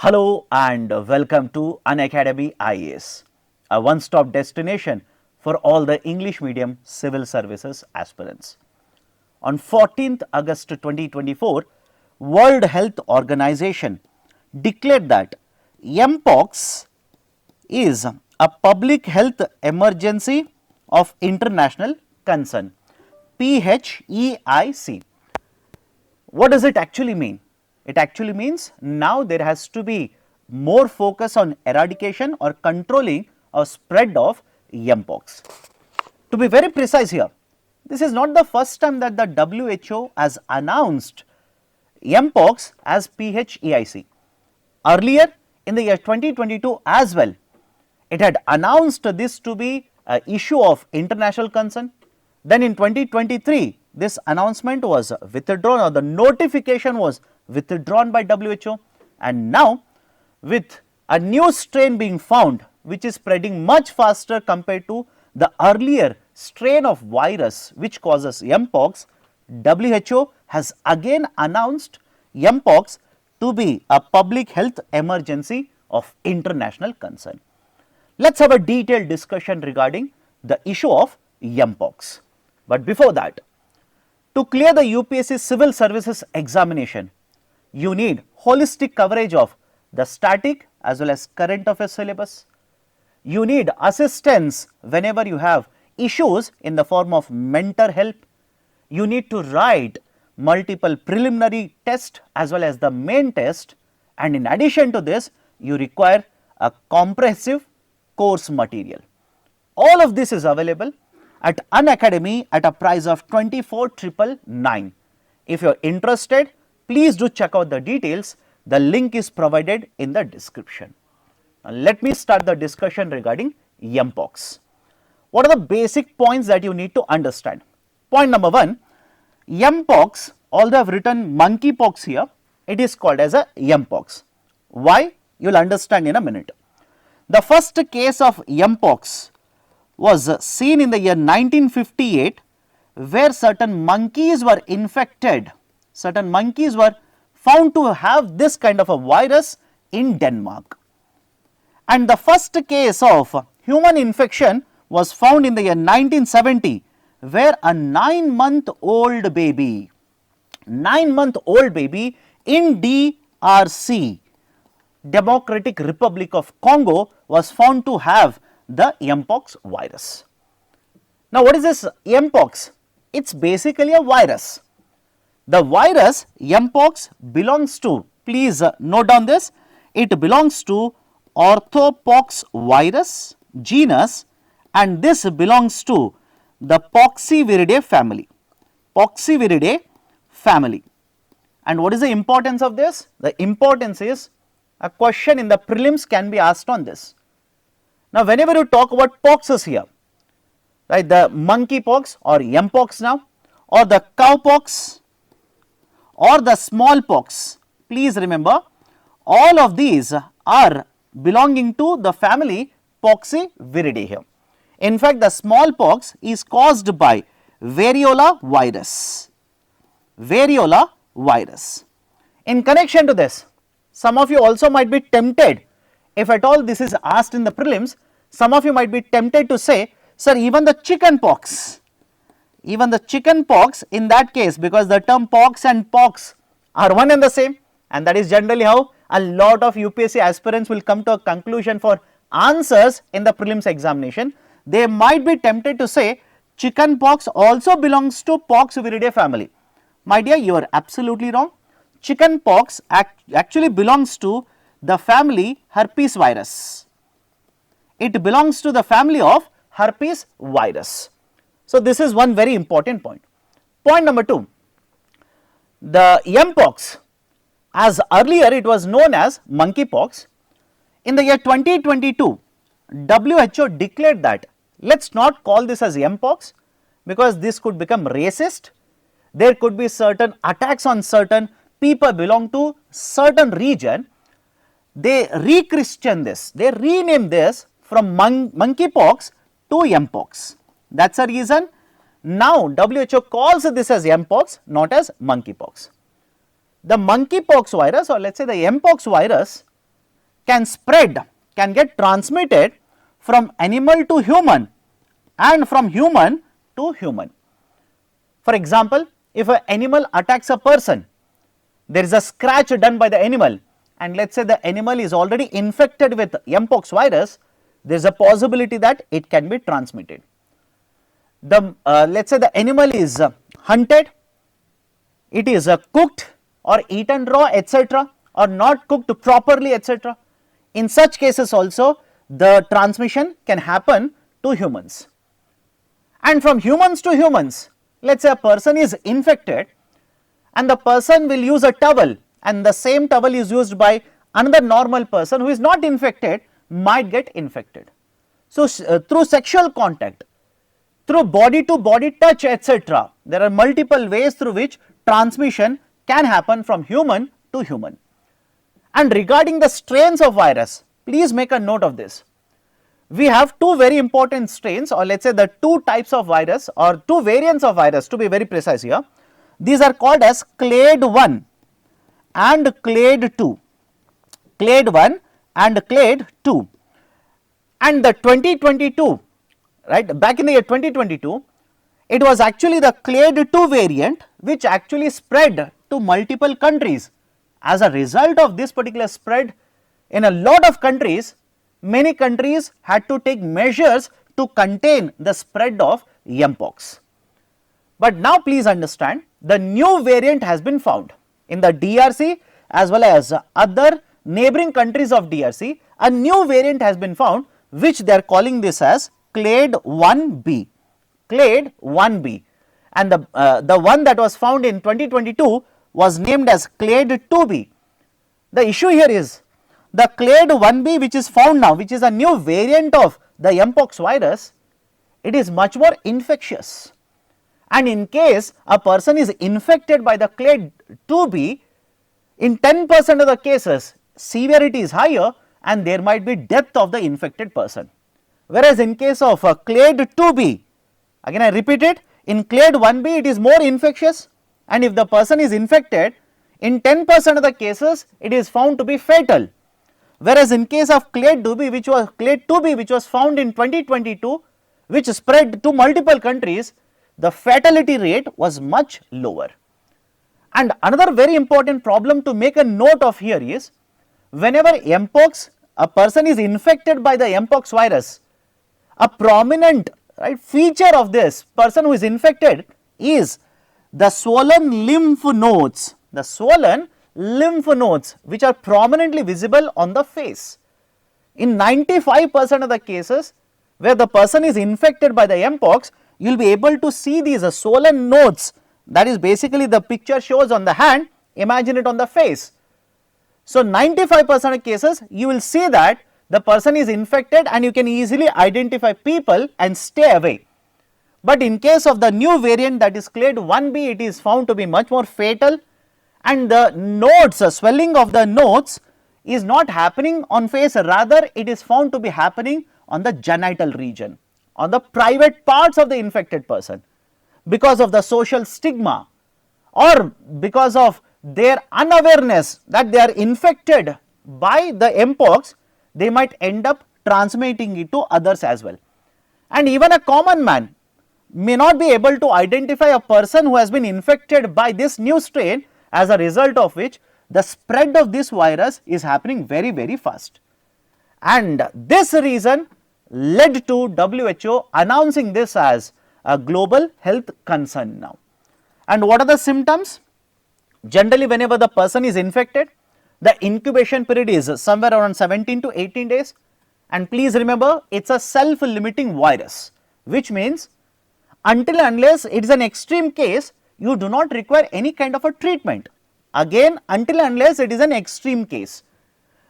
Hello and welcome to Unacademy IAS, a one-stop destination for all the English medium civil services aspirants. On 14th August 2024, World Health Organization declared that Mpox is a public health emergency of international concern, PHEIC. What does it actually mean? It actually means now there has to be more focus on eradication or controlling or spread of Mpox. To be very precise here, this is not the first time that the WHO has announced Mpox as PHEIC. Earlier in the year 2022 as well, it had announced this to be an issue of international concern. Then in 2023, this announcement was withdrawn, or the notification was withdrawn by WHO, and now with a new strain being found which is spreading much faster compared to the earlier strain of virus which causes Mpox, WHO has again announced Mpox to be a public health emergency of international concern. Let us have a detailed discussion regarding the issue of Mpox. But before that, to clear the UPSC civil services examination, you need holistic coverage of the static as well as current affairs syllabus. You need assistance whenever you have issues in the form of mentor help. You need to write multiple preliminary tests as well as the main test, and in addition to this, you require a comprehensive course material. All of this is available at Unacademy at a price of 24,999. If you are interested, please do check out the details. The link is provided in the description. Now, let me start the discussion regarding Mpox. What are the basic points that you need to understand? Point number one, Mpox, although I have written monkeypox here, it is called as a Mpox. Why? You will understand in a minute. The first case of Mpox was seen in the year 1958, where certain monkeys were infected. Certain monkeys were found to have this kind of a virus in Denmark. And the first case of human infection was found in the year 1970, where a 9-month-old baby in DRC, Democratic Republic of Congo, was found to have the Mpox virus. Now, what is this Mpox? It is basically a virus. The virus Mpox belongs to, please note down this, it belongs to Orthopoxvirus genus, and this belongs to the Poxviridae family. Poxviridae family. And what is the importance of this? The importance is a question in the prelims can be asked on this. Now, whenever you talk about poxes here, right, the monkeypox or Mpox now, or the cowpox or the smallpox, please remember all of these are belonging to the family Poxviridae here. In fact, the smallpox is caused by variola virus. Variola virus. In connection to this, some of you also might be tempted, if at all this is asked in the prelims, some of you might be tempted to say, sir, even the chicken pox in that case, because the term pox and pox are one and the same, and that is generally how a lot of UPSC aspirants will come to a conclusion for answers in the prelims examination. They might be tempted to say chicken pox also belongs to Poxviridae family. My dear, you are absolutely wrong. Chicken pox actually belongs to the family herpes virus. It belongs to the family of herpes virus. So, this is one very important point. Point number two, the Mpox, as earlier it was known as monkeypox, in the year 2022, WHO declared that let us not call this as Mpox, because this could become racist. There could be certain attacks on certain people belong to certain region. They re-Christian this, they rename this from monkeypox to Mpox. That is the reason now WHO calls this as Mpox, not as monkeypox. The monkeypox virus, or let us say the Mpox virus, can spread, can get transmitted from animal to human and from human to human. For example, if an animal attacks a person, there is a scratch done by the animal, and let us say the animal is already infected with Mpox virus, there is a possibility that it can be transmitted. Let us say the animal is hunted, it is cooked or eaten raw, etc., or not cooked properly, etc. In such cases also the transmission can happen to humans. And from humans to humans, let us say a person is infected and the person will use a towel, and the same towel is used by another normal person who is not infected, might get infected. So, through sexual contact, through body to body touch, etc., there are multiple ways through which transmission can happen from human to human. And regarding the strains of virus, please make a note of this. We have two very important strains, or let us say the two types of virus or two variants of virus, to be very precise here. These are called as clade 1 and clade 2, clade 1 and clade 2. And the 2022, right, back in the year 2022, it was actually the clade 2 variant which actually spread to multiple countries. As a result of this particular spread, in a lot of countries, many countries had to take measures to contain the spread of Mpox. But now please understand, the new variant has been found in the DRC as well as other neighboring countries of DRC. A new variant has been found which they are calling this as clade 1b, clade 1b, and the one that was found in 2022 was named as clade 2b. The issue here is the clade 1b which is found now, which is a new variant of the Mpox virus, it is much more infectious. And in case a person is infected by the clade 2b, in 10% of the cases severity is higher and there might be death of the infected person. Whereas in case of clade 2b, again I repeat it, in clade 1b it is more infectious, and if the person is infected, in 10% of the cases it is found to be fatal. Whereas in case of clade 2b which was found in 2022, which spread to multiple countries, the fatality rate was much lower. And another very important problem to make a note of here is, whenever Mpox, a person is infected by the Mpox virus, a prominent feature of this person who is infected is the swollen lymph nodes, which are prominently visible on the face. In 95% of the cases where the person is infected by the Mpox, you will be able to see these swollen nodes, that is basically the picture shows on the hand, imagine it on the face. So 95% of cases you will see that the person is infected and you can easily identify people and stay away. But in case of the new variant, that is clade 1b, it is found to be much more fatal, and the nodes, swelling of the nodes is not happening on face, rather it is found to be happening on the genital region, on the private parts of the infected person. Because of the social stigma or because of their unawareness that they are infected by the Mpox, they might end up transmitting it to others as well. And even a common man may not be able to identify a person who has been infected by this new strain, as a result of which the spread of this virus is happening very, very fast. And this reason led to WHO announcing this as a global health concern now. And what are the symptoms? Generally, whenever the person is infected, the incubation period is somewhere around 17 to 18 days, and please remember, it is a self-limiting virus, which means until unless it is an extreme case, you do not require any kind of a treatment. Again, until unless it is an extreme case.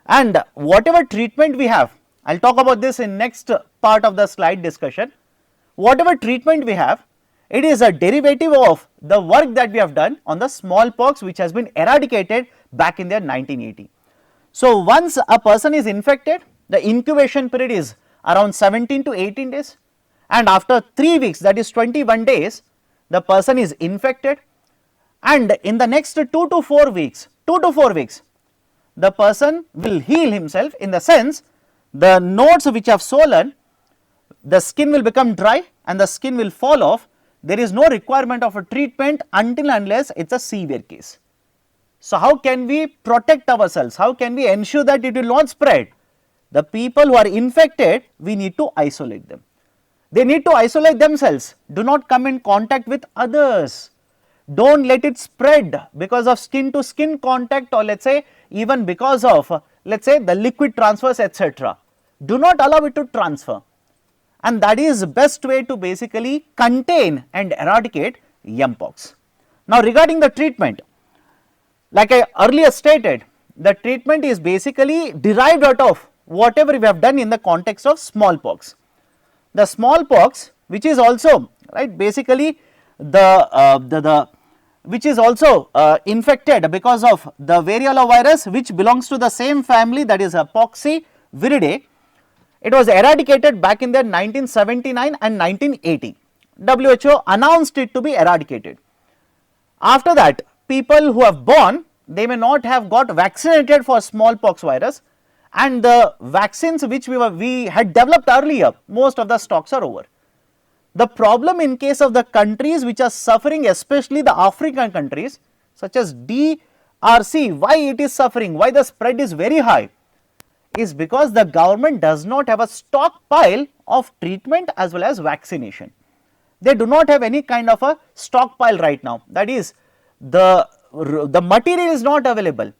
And whatever treatment we have, I will talk about this in next part of the slide discussion. Whatever treatment we have, it is a derivative of the work that we have done on the smallpox, which has been eradicated back in the year 1980. So once a person is infected, the incubation period is around 17 to 18 days, and after 3 weeks, that is 21 days, the person is infected, and in the next 2 to 4 weeks, the person will heal himself, in the sense the nodes which have swollen, the skin will become dry and the skin will fall off. There is no requirement of a treatment until unless it is a severe case. So, how can we protect ourselves? How can we ensure that it will not spread? The people who are infected, we need to isolate them. They need to isolate themselves. Do not come in contact with others. Do not let it spread because of skin to skin contact, or let us say even because of let us say the liquid transfers, etc. Do not allow it to transfer, and that is the best way to basically contain and eradicate Mpox. Now, regarding the treatment, like I earlier stated, the treatment is basically derived out of whatever we have done in the context of smallpox. The smallpox, which is also right basically which is also infected because of the variola virus, which belongs to the same family, that is Poxviridae. It was eradicated back in the 1979 and 1980. WHO announced it to be eradicated. After that, people who have born, they may not have got vaccinated for smallpox virus, and the vaccines which we had developed earlier, most of the stocks are over. The problem in case of the countries which are suffering, especially the African countries such as DRC, why it is suffering, why the spread is very high, is because the government does not have a stockpile of treatment as well as vaccination. They do not have any kind of a stockpile right now, that is the material is not available,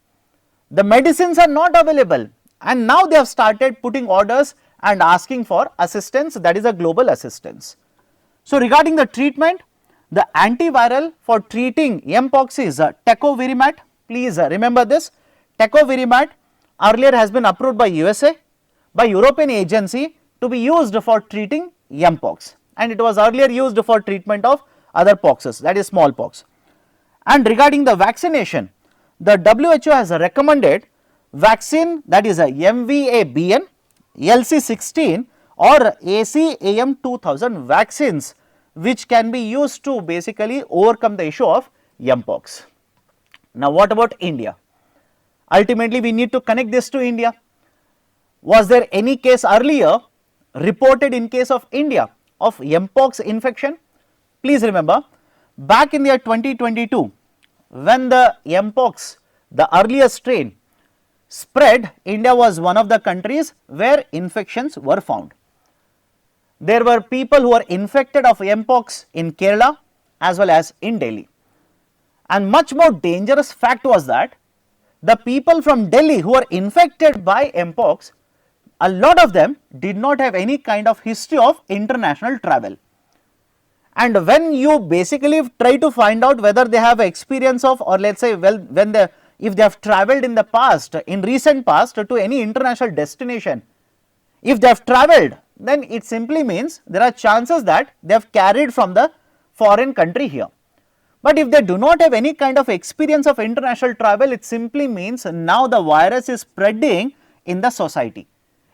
the medicines are not available, and now they have started putting orders and asking for assistance, that is a global assistance. So, regarding the treatment, the antiviral for treating Mpox is tecovirimat. Please remember this, tecovirimat earlier has been approved by USA, by European agency to be used for treating Mpox, and it was earlier used for treatment of other poxes, that is smallpox. And regarding the vaccination, the WHO has recommended vaccine, that is a MVA-BN, LC16 or ACAM2000 vaccines, which can be used to basically overcome the issue of Mpox. Now, what about India? Ultimately, we need to connect this to India. Was there any case earlier reported in case of India of Mpox infection? Please remember, back in the year 2022, when the Mpox, the earlier strain, spread, India was one of the countries where infections were found. There were people who were infected of Mpox in Kerala as well as in Delhi. And much more dangerous fact was that the people from Delhi who were infected by Mpox, a lot of them did not have any kind of history of international travel. And when you basically try to find out whether they have experience of, or let us say, well, if they have travelled in the past, in recent past to any international destination, if they have travelled, then it simply means there are chances that they have carried from the foreign country here. But if they do not have any kind of experience of international travel, it simply means now the virus is spreading in the society.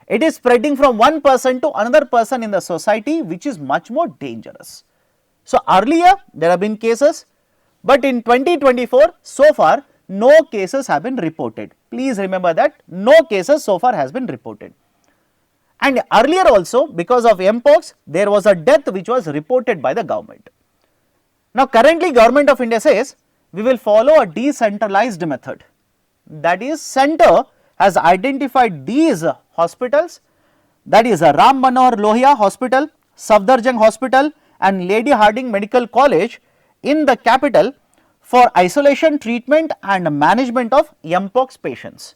It is spreading from one person to another person in the society, which is much more dangerous. So, earlier there have been cases, but in 2024 so far no cases have been reported. Please remember that no cases so far has been reported. And earlier also, because of Mpox, there was a death which was reported by the government. Now, currently Government of India says we will follow a decentralized method, that is center has identified these hospitals, that is a Ram Manohar Lohia Hospital, Safdarjung Hospital and Lady Hardinge Medical College in the capital for isolation, treatment and management of Mpox patients.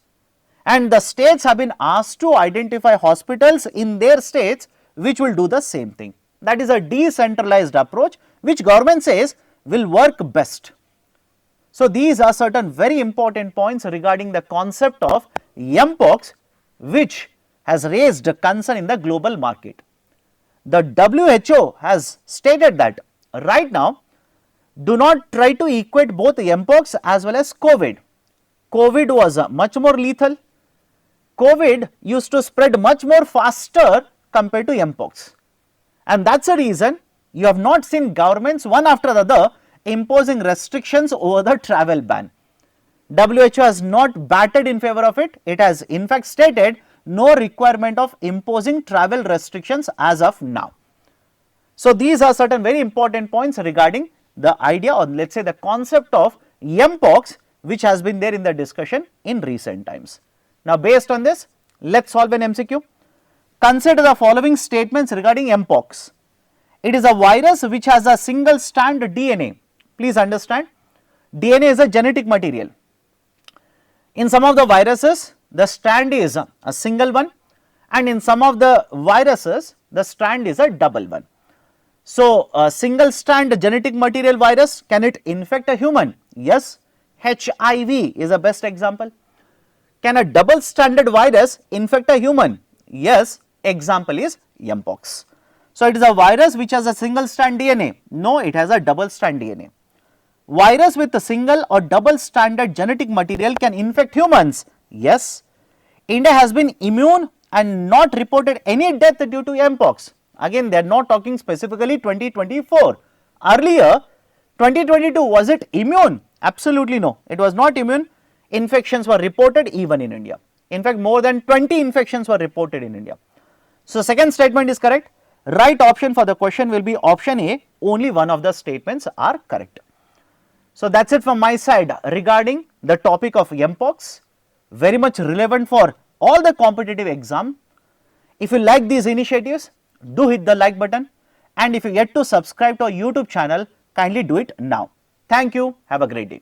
And the states have been asked to identify hospitals in their states which will do the same thing. That is a decentralized approach which government says will work best. So, these are certain very important points regarding the concept of Mpox, which has raised concern in the global market. The WHO has stated that right now do not try to equate both Mpox as well as COVID. COVID was much more lethal. COVID used to spread much more faster compared to Mpox, and that is the reason you have not seen governments one after the other imposing restrictions over the travel ban. WHO has not batted in favor of it. It has in fact stated no requirement of imposing travel restrictions as of now. So, these are certain very important points regarding the idea, or let us say the concept of Mpox, which has been there in the discussion in recent times. Now, based on this, let us solve an MCQ. Consider the following statements regarding Mpox. It is a virus which has a single strand DNA. Please understand, DNA is a genetic material. In some of the viruses, the strand is a single one, and in some of the viruses, the strand is a double one. So, a single strand genetic material virus, can it infect a human? Yes. HIV is the best example. Can a double stranded virus infect a human? Yes. Example is Mpox. So, it is a virus which has a single strand DNA. No, it has a double strand DNA. Virus with a single or double stranded genetic material can infect humans. Yes. India has been immune and not reported any death due to Mpox. Again, they are not talking specifically 2024. Earlier, 2022, was it immune? Absolutely no. It was not immune. Infections were reported even in India. In fact, more than 20 infections were reported in India. So, second statement is correct. Right option for the question will be option A. Only one of the statements are correct. So, that is it from my side regarding the topic of Mpox. Very much relevant for all the competitive exam. If you like these initiatives, do hit the like button, and if you yet to subscribe to our YouTube channel, kindly do it now. Thank you. Have a great day.